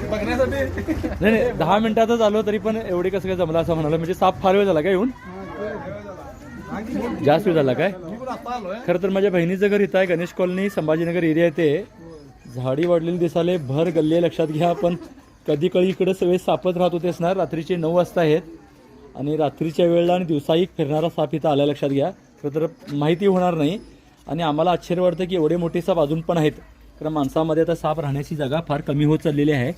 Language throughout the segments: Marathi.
नाही नाही 10 मिनिटातच आलो तरी पण एवढे कसं काय जमलं असं म्हणाला. म्हणजे साप फार वेळ झाला काय येऊन? जास्त वेळ झाला काय? खरं तर माझ्या बहिणीचं घर इथं आहे, गणेश कॉलनी संभाजीनगर एरिया येते. झाडी वाढलेली दिसाले, भर गल्ली लक्षात घ्या. पण कधी कधी इकडे सगळे सापच राहत होते असणार. रात्रीचे 9 वाजता आहेत आणि रात्रीच्या वेळेला आणि दिवसाही फिरणारा साप इथं आला लक्षात घ्या. खरं तर माहिती होणार नाही आणि आम्हाला आश्चर्य वाटतं की एवढे मोठे साप अजून पण आहेत. कारण माणसामध्ये आता साप राहण्याची जागा फार कमी होत चाललेली आहे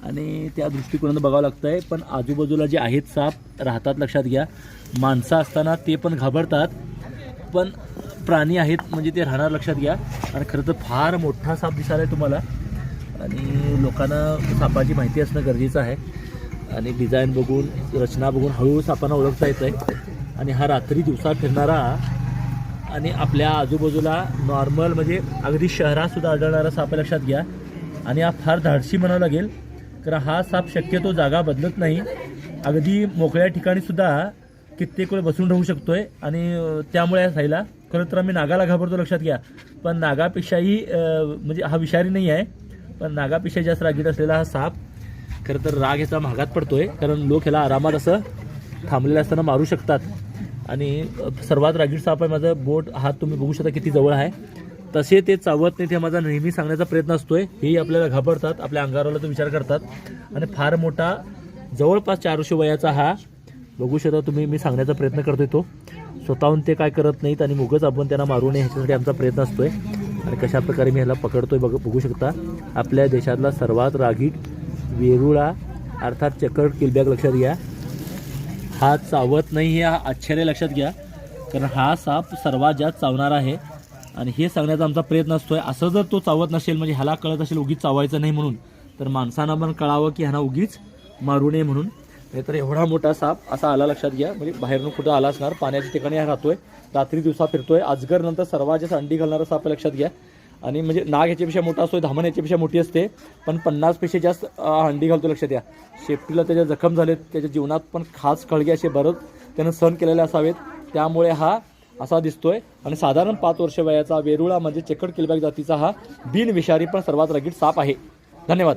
आणि त्या दृष्टिकोनानं बघावं लागतं आहे. पण आजूबाजूला जे आहेत साप राहतात लक्षात घ्या. माणसं असताना ते पण घाबरतात, पण प्राणी आहेत म्हणजे ते राहणार लक्षात घ्या. आणि खरं तर फार मोठा साप दिसायला आहे तुम्हाला आणि लोकांना सापाची माहिती असणं गरजेचं आहे. आणि डिझाईन बघून, रचना बघून हळूहळू सापांना ओळखता येतं आहे. आणि हा रात्री दिवसा फिरणारा आणि आपल्या आजूबाजूला नॉर्मल म्हणजे अगदी शहरातसुद्धा आढळणारा साप लक्षात घ्या. आणि हा फार धाडसी म्हणावं लागेल, कारण हा साप शक्यतो जागा बदलत नाही. अगदी मोकळ्या ठिकाणीसुद्धा कित्येक वेळ बसून राहू शकतोय. आणि त्यामुळे या साईला खरं तर आम्ही नागाला घाबरतो लक्षात घ्या. पण नागापेक्षाही म्हणजे हा विषारी नाही आहे, पण नागापेक्षा जास्त रागीट असलेला हा साप खरं तर राग ह्याचा महागात पडतोय. कारण लोक ह्याला आरामात असं थांबलेलं असताना मारू शकतात. आणि सर्वात रागीट साप आहे. माझं बोट हात तुम्ही बघू शकता किती जवळ आहे. तसे ते चावत नाही, ते माझा नेहमी सांगण्याचा प्रयत्न असतोय. हेही आपल्याला घाबरतात, आपल्या अंगाराला तो विचार करतात. आणि फार मोठा जवळपास 4 वर्ष वयाचा हा बघू शकता तुम्ही. मी सांगण्याचा प्रयत्न करतोय, तो स्वतःहून ते काय करत नाहीत आणि मुगच आपण त्यांना मारू नये ह्याच्यासाठी आमचा प्रयत्न असतोय. आणि कशा प्रकारे मी ह्याला पकडतोय बघू शकता. आपल्या देशातला सर्वात रागीट वेरुळा अर्थात चेकर्ड किलबॅक लक्षात घ्या. हा चावत नाही हे आश्चर्य लक्षात घ्या, कारण हा साप सर्वात जास्त चावणारा आहे. आणि हे सांगण्याचा आमचा प्रयत्न असतोय. असं जर तो चावत नसेल म्हणजे ह्याला कळत असेल उगीच चावायचं नाही म्हणून, तर माणसांना पण कळावं की ह्याला उगीच मारू नये म्हणून. तर एवढा मोठा साप असा आला लक्षात घ्या. म्हणजे बाहेरून कुठं आला असणार, पाण्याच्या ठिकाणी हा राहतोय, रात्री दिवसा फिरतोय. अजगर नंतर सर्वात जास्त अंडी घालणारा साप लक्षात घ्या. आणि म्हणजे नाग ह्याच्यापेक्षा मोठा असतोय, धामण ह्याच्यापेक्षा मोठी असते, पण 50 पेक्षा जास्त अंडी घालतो लक्षात घ्या. शेपटीला त्याच्या जखम झालेत, त्याच्या जीवनात पण खास खळगे असे बरंच त्यानं सहन केलेले असावेत, त्यामुळे हा असा दिसतोय. आणि साधारण 5 वर्ष वयाचा वेरुळा म्हणजे चेकर्ड किलबॅक जातीचा हा बिनविषारी पण सर्वात रागीट साप आहे. धन्यवाद.